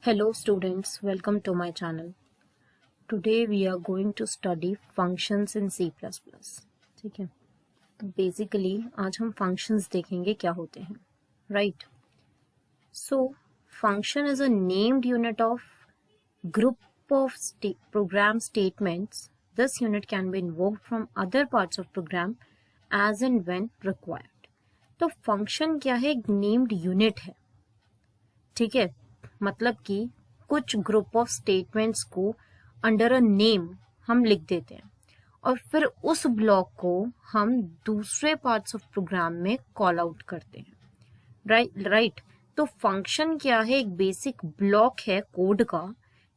Hello students, welcome to my channel. Today we are going to study functions in C++. ठीक है, तो basically आज हम functions देखेंगे क्या होते हैं, right? So function is a named unit of group of program statements. This unit can be invoked from other parts of program as and when required. तो function क्या है? एक named unit है, ठीक है, मतलब कि कुछ ग्रुप ऑफ स्टेटमेंट्स को अंडर अ नेम हम लिख देते हैं और फिर उस ब्लॉक को हम दूसरे पार्ट्स ऑफ प्रोग्राम में कॉल आउट करते हैं, राइट। तो फंक्शन क्या है? एक बेसिक ब्लॉक है कोड का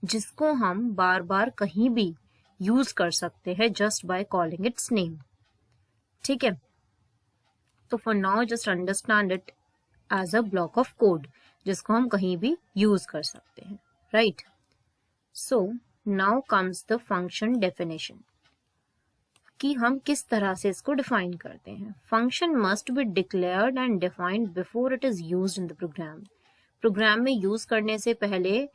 जिसको हम बार बार कहीं भी यूज कर सकते हैं just by calling its name, ठीक है। तो for now just understand it as a block of code जिसको हम कहीं भी यूज कर सकते हैं, right. So now comes the function definition कि हम किस तरह से इसको डिफाइन करते हैं। Function must be declared and defined before it is used in the program. Program में यूज करने से पहले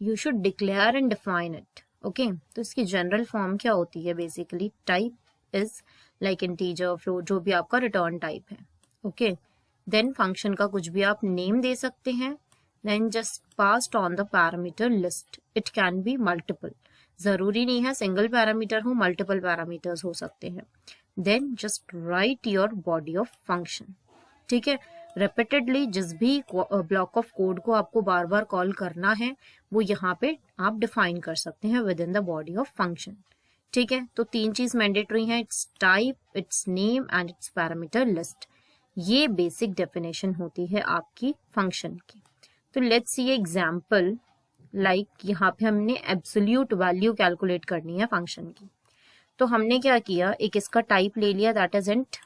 you should declare and define it, okay. तो इसकी जनरल फॉर्म क्या होती है? Basically type is like integer, float, जो भी आपका रिटर्न टाइप है, ओके। देन फंक्शन का कुछ भी आप नेम दे सकते हैं, then just passed on the parameter list. It can be multiple, जरूरी नहीं है सिंगल पैरामीटर हो, मल्टीपल पैरामीटर्स हो सकते हैं। Then just write your body of function, ठीक है। रिपीटेडली जिस भी ब्लॉक ऑफ कोड को आपको बार बार कॉल करना है वो यहाँ पे आप डिफाइन कर सकते हैं with in the body of function, ठीक है। तो तीन चीज मैंडेटरी है, it's type, it's name and it's parameter list. ये बेसिक डेफिनेशन होती है आपकी फंक्शन की। तो लेट्स सी एग्जांपल, लाइक यहाँ पे हमने एब्सोल्यूट वैल्यू कैलकुलेट करनी है फंक्शन की। तो हमने क्या किया, एक इसका टाइप ले लिया that is int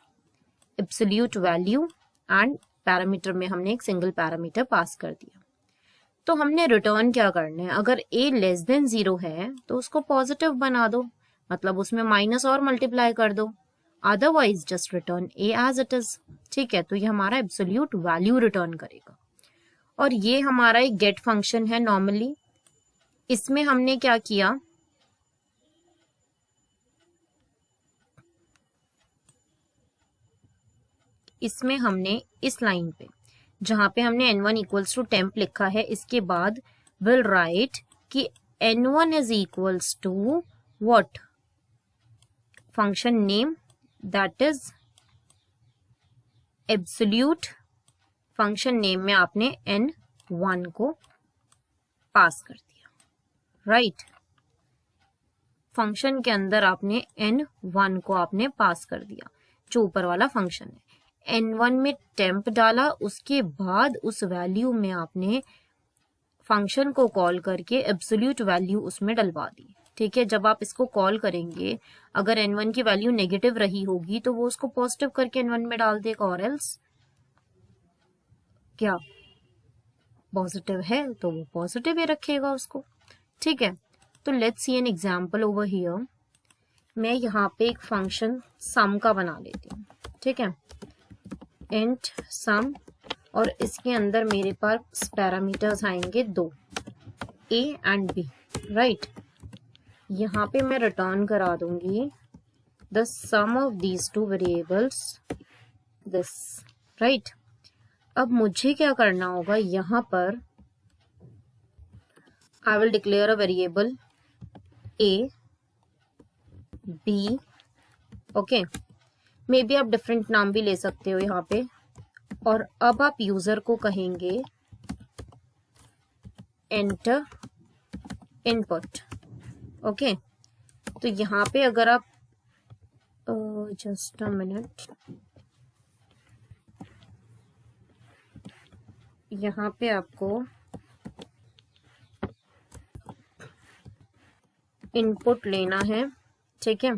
absolute value and parameter में हमने एक सिंगल पैरामीटर पास कर दिया। तो हमने रिटर्न क्या करना है? अगर a लेस देन 0 है तो उसको पॉजिटिव बना दो, मतलब उसमें माइनस और मल्टीप्लाई कर दो, otherwise just return a as it is, ठीक है। तो ये हमारा एब्सोल्यूट वैल्यू रिटर्न करेगा। और ये हमारा एक गेट फंक्शन है नॉर्मली। इसमें हमने क्या किया, इसमें हमने इस लाइन पे जहां पे हमने n1 इक्वल्स टू टेम्प लिखा है, इसके बाद विल राइट कि n1 is equals to what, function name that is absolute. Function name में आपने n1 को पास कर दिया, राइट। फंक्शन के अंदर आपने n1 को आपने पास कर दिया, जो ऊपर वाला फंक्शन है। n1 में टेम्प डाला, उसके बाद उस वैल्यू में आपने फंक्शन को कॉल करके एब्सोल्यूट वैल्यू उसमें डलवा दी, ठीक है। जब आप इसको कॉल करेंगे, अगर n1 की वैल्यू नेगेटिव रही होगी तो वो उसको पॉजिटिव करके n1 में डाल देगा, और एल्स क्या पॉजिटिव है तो वो पॉजिटिव ही रखेगा उसको, ठीक है। तो let's see an example over here. मैं यहाँ पे एक फंक्शन सम का बना लेती हूँ, ठीक है, इंट सम, और इसके अंदर मेरे पास पैरामीटर्स आएंगे दो, a एंड b, राइट। यहाँ पे मैं रिटर्न करा दूंगी the sum of these two variables this, right. अब मुझे क्या करना होगा, यहाँ पर I will declare a variable a b, okay. Maybe आप डिफरेंट नाम भी ले सकते हो यहाँ पे। और अब आप यूजर को कहेंगे एंटर इनपुट, ओके। तो यहाँ पे अगर आप जस्ट अ मिनट, यहाँ पे आपको इनपुट लेना है, ठीक है।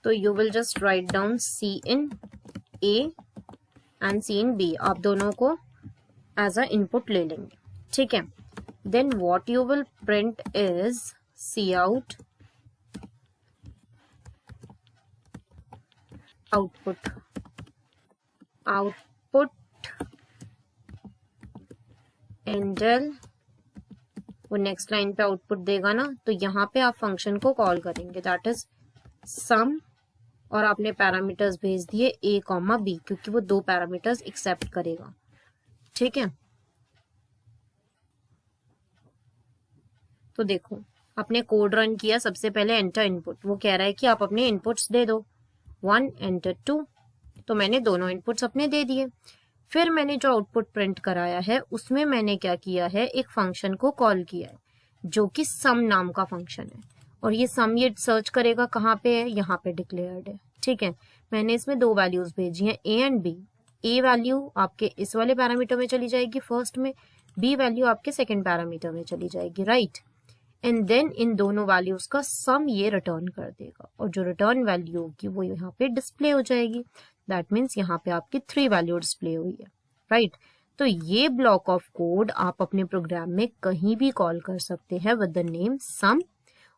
तो you will just write down cin a and cin b, आप दोनों को एज अ इनपुट ले लेंगे, ठीक है। Then what you will print is cout output, output endl वो नेक्स्ट लाइन पे आउटपुट देगा ना, तो यहाँ पे आप फंक्शन को कॉल करेंगे, दैट इज सम, और आपने पैरामीटर्स भेज दिए a कॉमा b, क्योंकि वो 2 पैरामीटर्स एक्सेप्ट करेगा। ठीक है, तो देखो आपने कोड रन किया, सबसे पहले एंटर इनपुट, वो कह रहा है कि आप अपने इनपुट्स दे दो, 1 एंटर 2, तो मैंने दोनों इनपुट्स अपने दे दिए। फिर मैंने जो आउटपुट प्रिंट कराया है उसमें मैंने क्या किया है, एक फंक्शन को कॉल किया है जो कि सम नाम का फंक्शन है, और ये सम ये सर्च करेगा कहाँ पे है, यहाँ पे डिक्लेयर्ड है। ठीक है, मैंने इसमें 2 वैल्यूज भेजी हैं a and b। a value आपके इस वाले पैरामीटर में चली जाएगी फर्स्ट में, b वैल्यू आपके सेकेंड पैरामीटर में चली जाएगी, राइट। एंड देन इन दोनों वैल्यूज का सम ये रिटर्न कर देगा, और जो रिटर्न वैल्यू होगी वो यहाँ पे डिस्प्ले हो जाएगी। दैट मीन्स यहाँ पे आपकी 3 वैल्यू डिस्प्ले हुई है, राइट। तो ये ब्लॉक ऑफ कोड आप अपने प्रोग्राम में कहीं भी कॉल कर सकते हैं विद द नेम सम,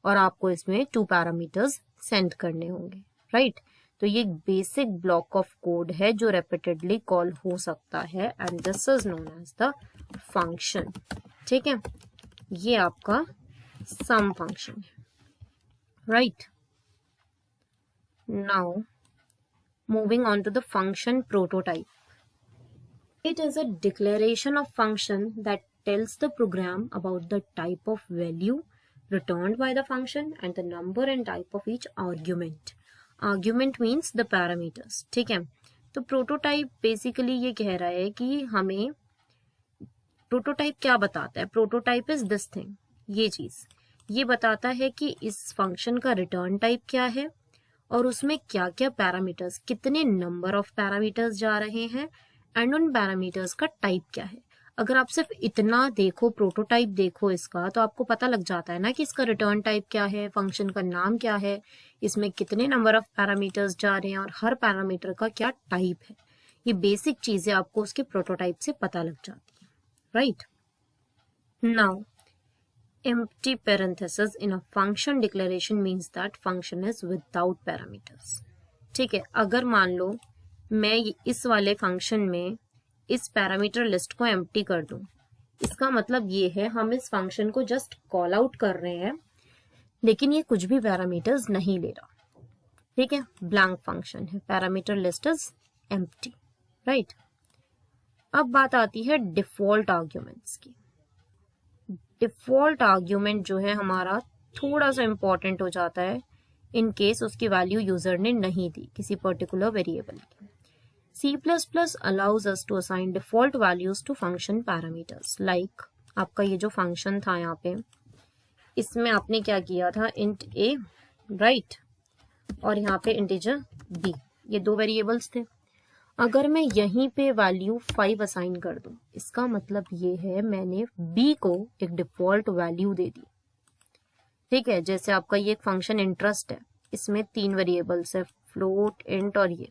और आपको इसमें 2 पैरामीटर्स सेंड करने होंगे, राइट। तो ये बेसिक ब्लॉक ऑफ कोड है जो रेपिटेडली कॉल हो सकता है, and this is known as the function. ठीक है, ये आपका सम फंक्शन है, right. Now moving on to the function prototype. It is a declaration of function that tells the program about the type of value returned by the function and the number and type of each argument. Argument means the parameters. ठीक है, तो prototype basically ये कह रहा है कि हमें prototype क्या बताता है, प्रोटोटाइप इज दिस थिंग, ये चीज ये बताता है कि इस फंक्शन का रिटर्न टाइप क्या है और उसमें क्या क्या पैरामीटर्स, कितने नंबर ऑफ पैरामीटर्स जा रहे हैं, एंड उन पैरामीटर्स का टाइप क्या है। अगर आप सिर्फ इतना देखो, प्रोटोटाइप देखो इसका, तो आपको पता लग जाता है ना कि इसका रिटर्न टाइप क्या है, फंक्शन का नाम क्या है, इसमें कितने नंबर ऑफ पैरामीटर्स जा रहे हैं और हर पैरामीटर का क्या टाइप है। ये बेसिक चीजें आपको उसके प्रोटोटाइप से पता लग जाती है, right. Now empty parenthesis in a function declaration means that function is without parameters. ठीक है, अगर मान लो मैं इस वाले फंक्शन में इस पैरामीटर लिस्ट को एम्प्टी कर दूं, इसका मतलब ये है हम इस फंक्शन को जस्ट कॉल आउट कर रहे हैं, लेकिन ये कुछ भी पैरामीटर्स नहीं ले रहा। ठीक है, ब्लैंक फंक्शन है, parameter list is empty, right. अब बात आती है डिफॉल्ट आर्ग्यूमेंट्स की। डिफॉल्ट आर्ग्यूमेंट जो है हमारा थोड़ा सा इंपॉर्टेंट हो जाता है इन केस उसकी वैल्यू यूजर ने नहीं दी किसी पर्टिकुलर वेरिएबल की। C++ allows us to assign default values to function parameters. Like आपका ये जो फंक्शन था यहाँ पे, इसमें आपने क्या किया था, इंट a, राइट, और यहाँ पे इंटीजर b, ये 2 वेरिएबल्स थे। अगर मैं यहीं पे वैल्यू 5 असाइन कर दूं, इसका मतलब ये है मैंने b को एक डिफॉल्ट वैल्यू दे दी। ठीक है, जैसे आपका ये एक फंक्शन इंटरेस्ट है, इसमें 3 वेरिएबल्स है, फ्लोट, इंट और ये,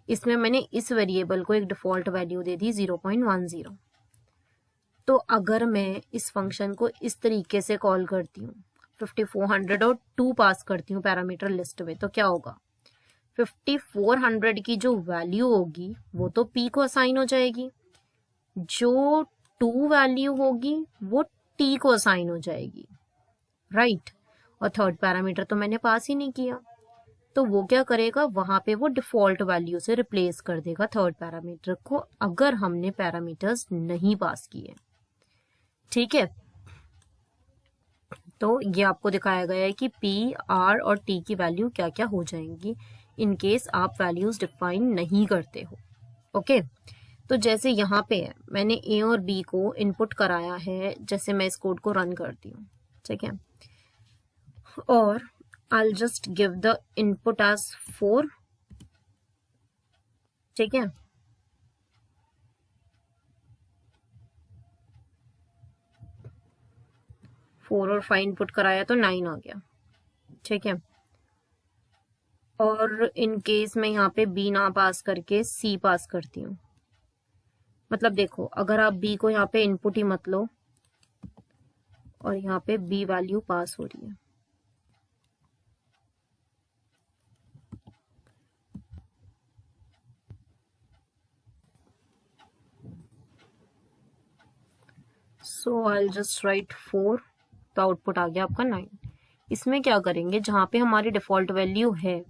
इसमें मैंने इस वेरिएबल को एक डिफॉल्ट वैल्यू दे दी 0.10। तो अगर मैं इस फंक्शन को इस तरीके से कॉल करती हूँ, 5400 और 2 पास करती हूँ पैरामीटर लिस्ट में, तो क्या होगा, 5400 की जो वैल्यू होगी वो तो p को असाइन हो जाएगी, जो 2 वैल्यू होगी वो t को असाइन हो जाएगी, राइट। और थर्ड पैरामीटर तो मैंने पास ही नहीं किया, तो वो क्या करेगा, वहां पे वो डिफॉल्ट वैल्यू से रिप्लेस कर देगा थर्ड पैरामीटर को, अगर हमने पैरामीटर्स नहीं पास किए। ठीक है, तो ये आपको दिखाया गया है कि p, r और t की वैल्यू क्या क्या हो जाएंगी इन केस आप वैल्यूज डिफाइन नहीं करते हो। ओके, तो जैसे यहाँ पे है, मैंने a और b को इनपुट कराया है, जैसे मैं इस कोड को रन करती हूँ, ठीक है, और I'll just give the input as 4, ठीक है, फोर और 5 इनपुट कराया तो 9 आ गया। ठीक है, और इन केस मैं यहाँ पे b ना पास करके c पास करती हूँ, मतलब देखो अगर आप b को यहाँ पे इनपुट ही मत लो और यहाँ पे b वैल्यू पास हो रही है, so I'll just write 4 तो आउटपुट आ गया आपका 9। इसमें क्या करेंगे, जहाँ पे हमारी डिफॉल्ट वैल्यू है,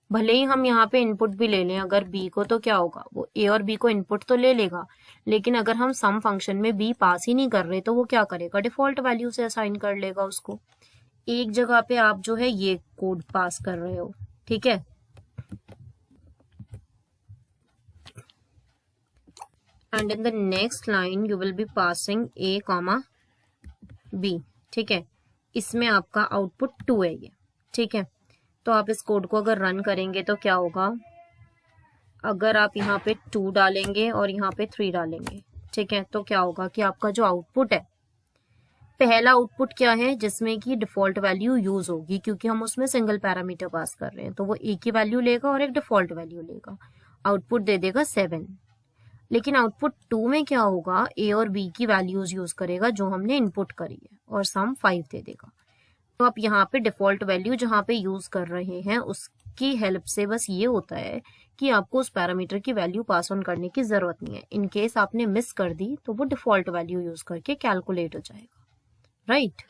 भले ही हम यहाँ पे इनपुट भी ले लें अगर बी को, तो क्या होगा, वो ए और बी को इनपुट तो ले लेगा, लेकिन अगर हम सम फंक्शन में बी पास ही नहीं कर रहे तो वो क्या करेगा, डिफॉल्ट वैल्यू से असाइन कर लेगा उसको। एक जगह पे आप जो है ये कोड पास कर रहे हो, ठीक है। And in the next line you will be passing a comma b, ठीक है। इसमें आपका आउटपुट 2 है ये, ठीक है। तो आप इस कोड को अगर रन करेंगे तो क्या होगा, अगर आप यहाँ पे 2 डालेंगे और यहाँ पे 3 डालेंगे, ठीक है, तो क्या होगा कि आपका जो आउटपुट है, पहला आउटपुट क्या है जिसमें कि डिफॉल्ट वैल्यू यूज होगी, क्योंकि हम उसमें सिंगल पैरामीटर पास कर रहे हैं, तो वो एक ही वैल्यू लेगा और एक डिफॉल्ट वैल्यू लेगा, आउटपुट दे देगा 7। लेकिन आउटपुट 2 में क्या होगा, ए और बी की वैल्यूज यूज करेगा जो हमने इनपुट करी है और सम 5 दे देगा। तो आप यहाँ पे डिफॉल्ट वैल्यू जहाँ पे यूज कर रहे हैं उसकी हेल्प से बस ये होता है कि आपको उस पैरामीटर की वैल्यू पास ऑन करने की जरूरत नहीं है। इन केस आपने मिस कर दी तो वो डिफॉल्ट वैल्यू यूज करके कैलकुलेट हो जाएगा, राइट।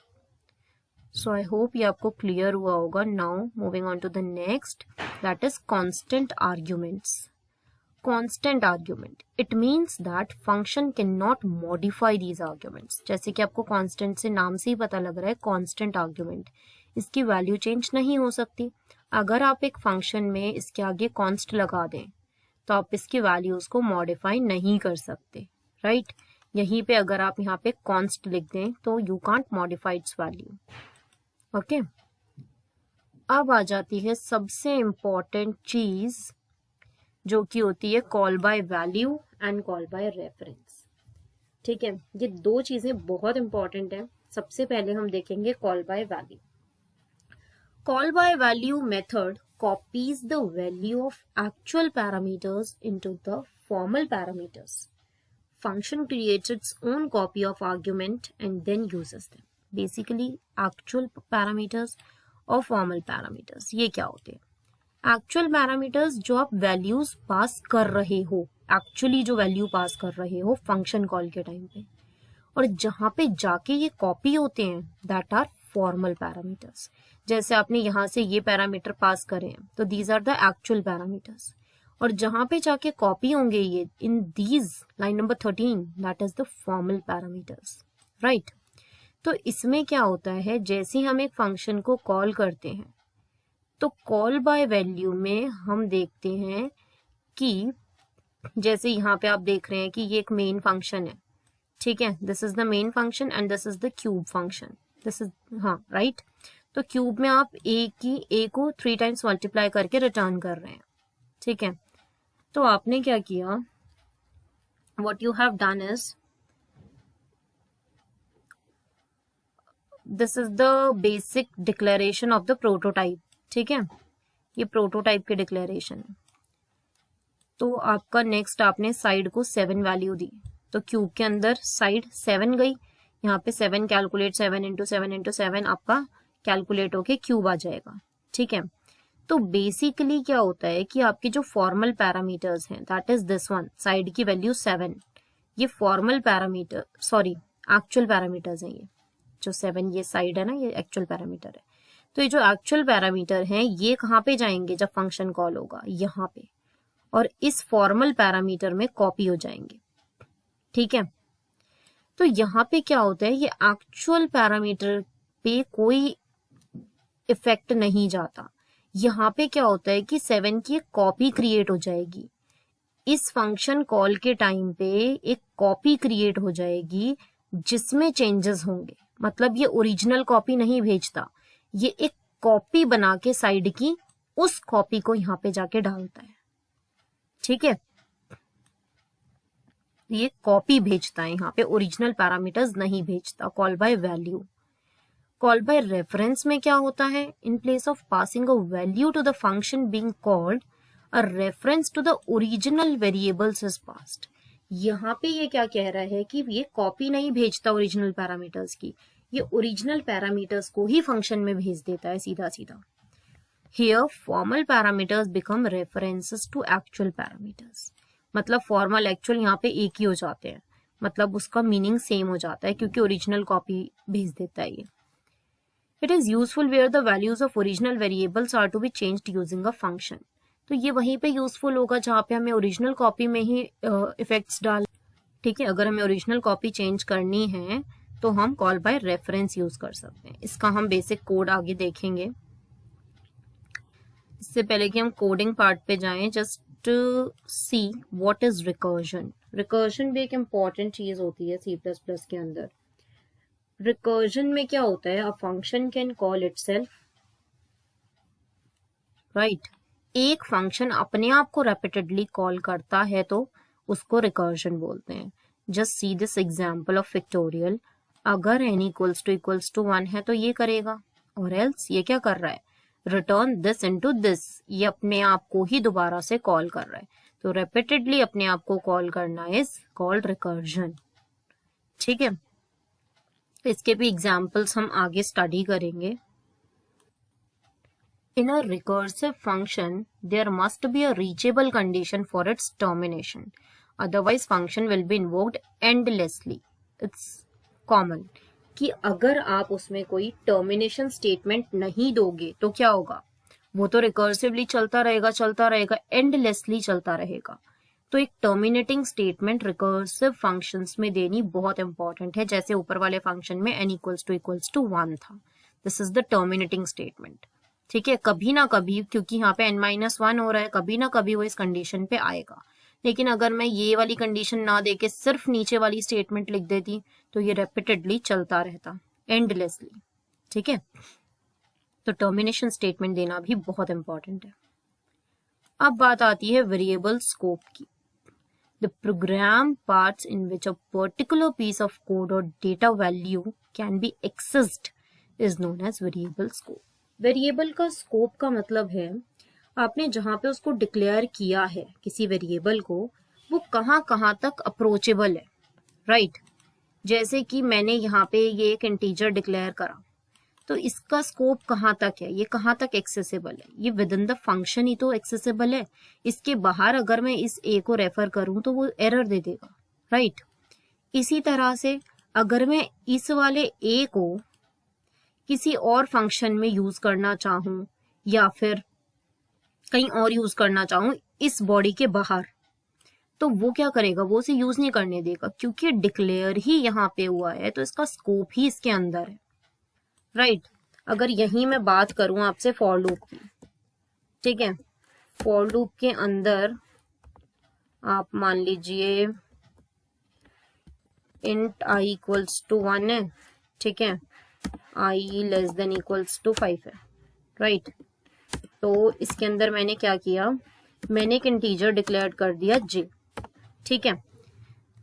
सो आई होप ये आपको क्लियर हुआ होगा। Now moving on to the next, that is constant arguments. Constant argument, it means that function can not modify these arguments. जैसे कि आपको कांस्टेंट से नाम से ही पता लग रहा है, कांस्टेंट आर्ग्यूमेंट, इसकी वैल्यू चेंज नहीं हो सकती। अगर आप एक फंक्शन में इसके आगे कॉन्स्ट लगा दें तो आप इसकी वैल्यूज को मॉडिफाई नहीं कर सकते, राइट। यहीं पे अगर आप यहाँ पे कॉन्स्ट लिख दें तो you can't modify it's value, okay. अब आ जाती है सबसे इंपॉर्टेंट चीज जो कि होती है call by value and call by reference, ठीक है। ये दो चीजें बहुत इंपॉर्टेंट है। सबसे पहले हम देखेंगे call by value. Call by value method copies the value of actual parameters into the formal parameters. Function creates its own copy of argument and then uses them. Basically actual parameters और formal parameters ये क्या होते हैं? Actual parameters जो आप values pass कर रहे हो, एक्चुअली जो वैल्यू पास कर रहे हो फंक्शन कॉल के टाइम पे, और जहां पे जाके ये कॉपी होते हैं दैट आर फॉर्मल पैरामीटर्स। जैसे आपने यहां से ये पैरामीटर पास करे हैं तो these are the actual parameters, और जहां पे जाके कॉपी होंगे ये in these line number 13 that is the formal parameters, right. तो इसमें क्या होता है, जैसे हम एक फंक्शन को कॉल करते हैं तो कॉल बाय वैल्यू में हम देखते हैं कि जैसे यहाँ पे आप देख रहे हैं कि ये एक मेन फंक्शन है, ठीक है। This is the main function and this is the cube function, this is, हाँ राइट। तो क्यूब में आप ए को 3 टाइम्स मल्टीप्लाई करके रिटर्न कर रहे हैं, ठीक है। तो आपने क्या किया, what you have done is this is the basic declaration of the prototype, ठीक है। ये प्रोटोटाइप की डिक्लेरेशन है। तो आपका नेक्स्ट आपने साइड को 7 वैल्यू दी, तो क्यूब के अंदर साइड 7 गई, यहाँ पे 7 कैलकुलेट 7 इंटू 7 इंटू 7 आपका कैलकुलेट होके क्यूब आ जाएगा, ठीक है। तो बेसिकली क्या होता है कि आपके जो फॉर्मल पैरामीटर्स हैं that is this one, side की वैल्यू 7, ये formal parameter, sorry actual parameters हैं। ये जो 7 ये साइड है ना, ये एक्चुअल पैरामीटर है। तो ये जो एक्चुअल पैरामीटर हैं ये कहाँ पे जाएंगे जब फंक्शन कॉल होगा, यहाँ पे, और इस फॉर्मल पैरामीटर में कॉपी हो जाएंगे, ठीक है। तो यहाँ पे क्या होता है, ये एक्चुअल पैरामीटर पे कोई इफेक्ट नहीं जाता। यहाँ पे क्या होता है कि 7 की एक कॉपी क्रिएट हो जाएगी, इस फंक्शन कॉल के टाइम पे एक कॉपी क्रिएट हो जाएगी जिसमें चेंजेस होंगे। मतलब ये ओरिजिनल कॉपी नहीं भेजता, ये एक कॉपी बना के साइड की उस कॉपी को यहाँ पे जाके डालता है, ठीक है। ये कॉपी भेजता है, यहाँ पे ओरिजिनल पैरामीटर्स नहीं भेजता। Call by value. Call by reference में क्या होता है, in place of passing a value to the function being called, a reference to the original variables is passed. यहाँ पे ये क्या कह रहा है कि ये कॉपी नहीं भेजता ओरिजिनल पैरामीटर्स की, ये ओरिजिनल पैरामीटर्स को ही फंक्शन में भेज देता है सीधा सीधा। Here formal parameters become references to actual parameters. मतलब फॉर्मल एक्चुअल यहाँ पे एक ही हो जाते हैं, मतलब उसका मीनिंग सेम हो जाता है क्योंकि ओरिजिनल कॉपी भेज देता है ये। It is useful where the values of original variables are to be changed using a function. तो ये वहीं पे यूजफुल होगा जहाँ पे हमें ओरिजिनल कॉपी में ही इफेक्ट्स डाल, ठीक है। अगर हमें ओरिजिनल कॉपी चेंज करनी है तो हम कॉल बाय रेफरेंस यूज कर सकते हैं। इसका हम बेसिक कोड आगे देखेंगे। इससे पहले कि हम कोडिंग पार्ट पे जाएं, just see what is recursion. Recursion भी एक इम्पॉर्टेंट चीज होती है C++ के अंदर। रिकर्जन में क्या होता है, a function can call itself, right. एक फंक्शन अपने आप को रेपिटेडली कॉल करता है तो उसको रिकर्जन बोलते हैं। Just see this example of factorial. अगर n इक्वल्स टू 1 है तो ये करेगा, और एल्स ये क्या कर रहा है, रिटर्न दिस इनटू दिस। ये अपने आप को ही दोबारा से कॉल कर रहा है। तो रेपिटेडली अपने आप को कॉल करना इज कॉल्ड रिकर्जन, ठीक है। इसके भी एग्जाम्पल्स हम आगे स्टडी करेंगे। In a recursive function, there must be a reachable condition for its termination. Otherwise, function will be invoked endlessly. It's common कि अगर आप उसमें कोई termination statement नहीं दोगे तो क्या होगा, वो तो रिकर्सिवली चलता रहेगा, endlessly चलता रहेगा। तो एक टर्मिनेटिंग स्टेटमेंट रिकर्सिव फंक्शंस में देनी बहुत इंपॉर्टेंट है। जैसे ऊपर वाले फंक्शन में n इक्वल्स टू 1 था, this is the terminating statement, ठीक है। कभी ना कभी, क्योंकि यहाँ पे n-1 हो रहा है, कभी ना कभी वो इस कंडीशन पे आएगा। लेकिन अगर मैं ये वाली कंडीशन ना देके सिर्फ नीचे वाली स्टेटमेंट लिख देती तो ये रेपिटेडली चलता रहता, एंडलेसली, ठीक है। तो टर्मिनेशन स्टेटमेंट देना भी बहुत इंपॉर्टेंट है। अब बात आती है वेरिएबल स्कोप की। The program parts in which a particular piece of code or data value can be accessed is known as variable scope. Variable का स्कोप का मतलब है आपने जहां पे उसको डिक्लेयर किया है किसी वेरिएबल को, वो कहाँ कहाँ तक अप्रोचेबल है, राइट। जैसे कि मैंने यहाँ पे ये एक इंटीजर डिक्लेयर करा, तो इसका स्कोप कहाँ तक है, ये कहाँ तक एक्सेसिबल है, ये विद इन द फंक्शन ही तो एक्सेसिबल है। इसके बाहर अगर मैं इस ए को रेफर करूं तो वो एरर दे देगा, राइट। इसी तरह से अगर मैं इस वाले ए को किसी और फंक्शन में यूज करना चाहूं या फिर कहीं और यूज करना चाहूं इस बॉडी के बाहर, तो वो क्या करेगा, वो उसे यूज नहीं करने देगा, क्योंकि डिक्लेयर ही यहाँ पे हुआ है तो इसका स्कोप ही इसके अंदर है, राइट। अगर यही मैं बात करूं आपसे फॉर लूप की, ठीक है। फॉर लूप के अंदर आप मान लीजिए इंट i इक्वल्स टू 1 है, ठीक है, i less than equals to 5 है, राइट। तो इसके अंदर मैंने क्या किया, मैंने एक इंटीजर डिक्लेयर कर दिया j, ठीक है।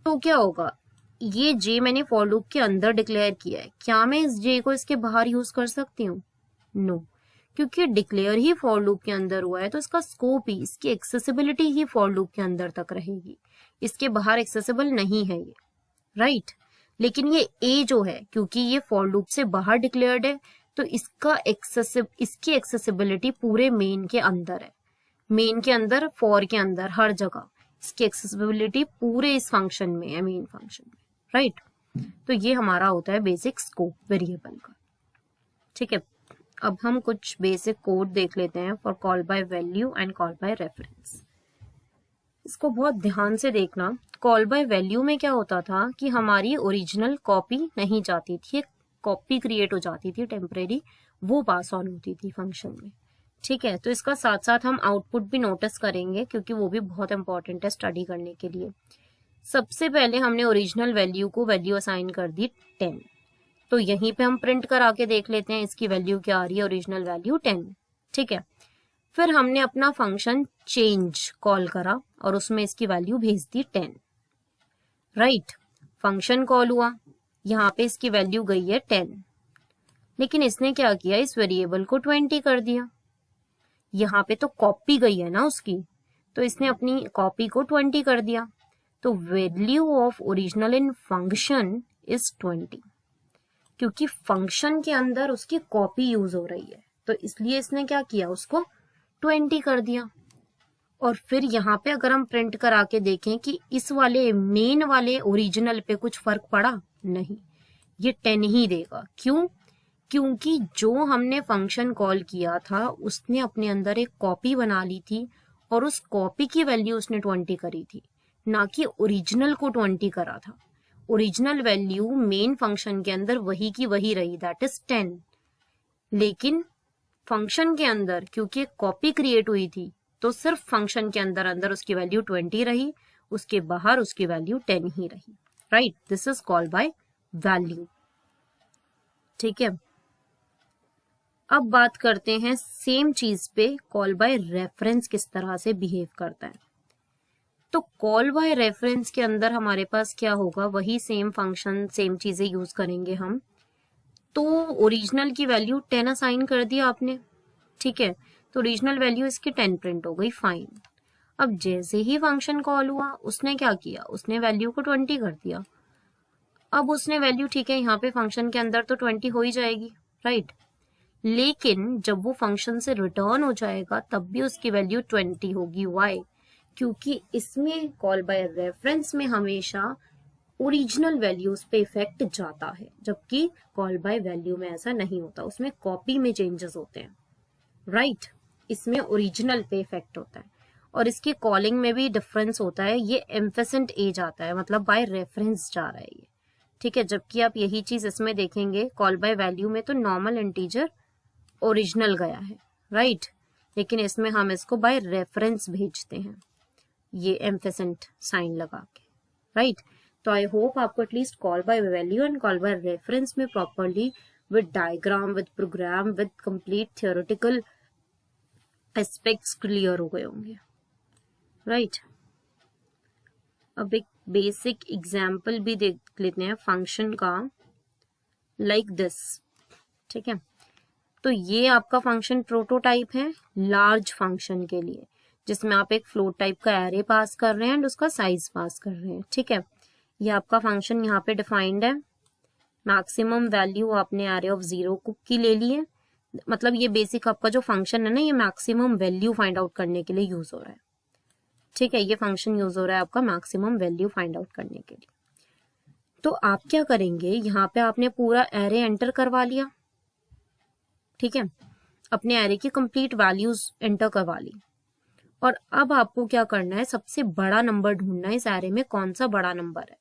तो क्या होगा, ये j मैंने फॉर लूप के अंदर डिक्लेयर किया है, क्या मैं इस j को इसके बाहर यूज कर सकती हूँ, नो, क्योंकि डिक्लेयर ही फॉर लूप के अंदर हुआ है तो इसका स्कोप ही, इसकी एक्सेसिबिलिटी ही फॉर लूप के अंदर तक रहेगी, इसके बाहर एक्सेसिबल नहीं है ये, राइट। लेकिन ये a जो है, क्योंकि ये फॉर लूप से बाहर डिक्लेयर्ड है तो इसकी एक्सेसिबिलिटी पूरे मेन के अंदर है, मेन के अंदर, फॉर के अंदर, हर जगह इसकी एक्सेसिबिलिटी पूरे इस फंक्शन में है, मेन फंक्शन में, राइट। तो ये हमारा होता है बेसिक स्कोप वेरिएबल का, ठीक है। अब हम कुछ बेसिक कोड देख लेते हैं for call by value and call by reference. इसको बहुत ध्यान से देखना। कॉल बाय वैल्यू में क्या होता था कि हमारी ओरिजिनल कॉपी नहीं जाती थी, एक कॉपी क्रिएट हो जाती थी टेम्परेरी, वो पास ऑन होती थी फंक्शन में, ठीक है। तो इसका साथ साथ हम आउटपुट भी नोटिस करेंगे क्योंकि वो भी बहुत इंपॉर्टेंट है स्टडी करने के लिए। सबसे पहले हमने ओरिजिनल वैल्यू को वैल्यू असाइन कर दी 10, तो यहीं पे हम प्रिंट करा के देख लेते हैं इसकी वैल्यू क्या आ रही है, ओरिजिनल वैल्यू 10, ठीक है। फिर हमने अपना फंक्शन चेंज कॉल करा और उसमें इसकी वैल्यू भेज दी 10, राइट। फंक्शन कॉल हुआ, यहाँ पे इसकी वैल्यू गई है 10, लेकिन इसने क्या किया, इस वेरिएबल को 20 कर दिया। यहाँ पे तो कॉपी गई है ना उसकी, तो इसने अपनी कॉपी को 20 कर दिया। तो value of original in function is 20, क्योंकि फंक्शन के अंदर उसकी कॉपी यूज हो रही है तो इसलिए इसने क्या किया, उसको 20 कर दिया। और फिर यहाँ पे अगर हम प्रिंट करा के देखें कि इस वाले मेन वाले ओरिजिनल पे कुछ फर्क पड़ा, नहीं, ये 10 ही देगा। क्यों, क्योंकि जो हमने फंक्शन कॉल किया था उसने अपने अंदर एक कॉपी बना ली थी और उस कॉपी की वैल्यू उसने 20 करी थी, ना कि ओरिजिनल को 20 करा था। ओरिजिनल वैल्यू मेन फंक्शन के अंदर वही की वही रही, दैट इज 10, लेकिन फंक्शन के अंदर क्योंकि एक कॉपी क्रिएट हुई थी तो सिर्फ फंक्शन के अंदर अंदर उसकी वैल्यू 20 रही, उसके बाहर उसकी वैल्यू 10 ही रही, right. This is called by value. ठीक है, अब बात करते हैं सेम चीज पे कॉल बाय रेफरेंस किस तरह से बिहेव करता है। तो कॉल बाय रेफरेंस के अंदर हमारे पास क्या होगा, वही सेम फंक्शन सेम चीजें यूज करेंगे हम। तो ओरिजिनल की वैल्यू 10 असाइन कर दिया आपने, ठीक है, तो ओरिजिनल वैल्यू इसकी 10 प्रिंट हो गई, फाइन। अब जैसे ही फंक्शन कॉल हुआ उसने क्या किया, उसने वैल्यू को 20 कर दिया। अब उसने वैल्यू, ठीक है, यहाँ पे फंक्शन के अंदर तो 20 हो ही जाएगी, राइट, लेकिन जब वो फंक्शन से रिटर्न हो जाएगा तब भी उसकी वैल्यू 20 होगी। वाई? क्योंकि इसमें कॉल बाय रेफरेंस में हमेशा ओरिजिनल वैल्यूज पे इफेक्ट जाता है, जबकि कॉल बाय वैल्यू में ऐसा नहीं होता, उसमें कॉपी में चेंजेस होते हैं, राइट। इसमें ओरिजिनल पे इफेक्ट होता है और इसकी कॉलिंग में भी डिफरेंस होता है, ये एम्फेसेंट ए जाता है, मतलब बाय रेफरेंस जा रहा है ये, ठीक है। जबकि आप यही चीज इसमें देखेंगे, कॉल बाय वैल्यू में तो नॉर्मल इंटीजर ओरिजिनल गया है, राइट, लेकिन इसमें हम इसको बाय रेफरेंस भेजते हैं, ये एम्फेसेंट साइन लगा के, राइट। तो आई होप आपको at least call by value and call by reference में properly with diagram, with program, with complete theoretical aspects clear हो गए होंगे, राइट। अब एक बेसिक एग्जाम्पल भी देख लेते हैं फंक्शन का, लाइक दिस, ठीक है। तो ये आपका फंक्शन प्रोटोटाइप है लार्ज फंक्शन के लिए, जिसमें आप एक फ्लोट टाइप का एरे पास कर रहे हैं एंड उसका साइज पास कर रहे हैं, ठीक है। ये आपका फंक्शन यहाँ पे डिफाइंड है। मैक्सिमम वैल्यू आपने एरे ऑफ 0 की ले ली है, मतलब ये बेसिक आपका जो फंक्शन है ना, ये मैक्सिमम वैल्यू फाइंड आउट करने के लिए यूज हो रहा है, ठीक है। ये फंक्शन यूज हो रहा है आपका मैक्सिमम वैल्यू फाइंड आउट करने के लिए। तो आप क्या करेंगे, यहाँ पे आपने पूरा एरे एंटर करवा लिया, ठीक है, अपने एरे की कंप्लीट वैल्यूज एंटर करवा ली, और अब आपको क्या करना है, सबसे बड़ा नंबर ढूंढना है इस एरे में, कौन सा बड़ा नंबर है।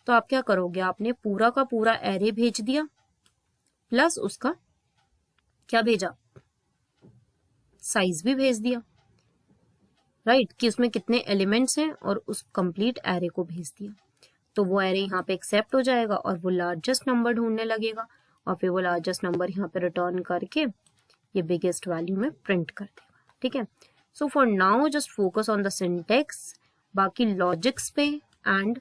तो आप क्या करोगे, आपने पूरा का पूरा एरे भेज दिया प्लस उसका क्या भेजा, साइज भी भेज दिया, राइट, कि उसमें कितने एलिमेंट्स हैं और उस कंप्लीट एरे को भेज दिया। तो वो एरे यहाँ पे एक्सेप्ट हो जाएगा और वो लार्जेस्ट नंबर ढूंढने लगेगा और फिर वो लार्जेस्ट नंबर यहाँ पे रिटर्न करके ये बिगेस्ट वैल्यू में प्रिंट कर देगा, ठीक है। So for now just focus on the syntax, बाकी लॉजिक्स पे एंड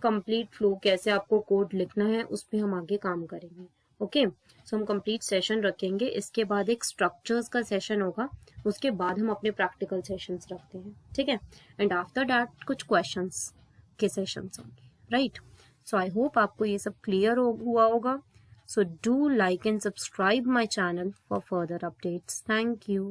कंप्लीट फ्लो कैसे आपको कोड लिखना है उस पे हम आगे काम करेंगे, ओके। सो हम कंप्लीट सेशन रखेंगे, इसके बाद एक स्ट्रक्चर्स का सेशन होगा, उसके बाद हम अपने प्रैक्टिकल सेशंस रखते हैं, ठीक है। एंड आफ्टर दैट कुछ क्वेश्चंस के सेशंस होंगे, राइट। सो आई होप आपको ये सब क्लियर हुआ होगा। So do like and subscribe my channel for further updates. Thank you.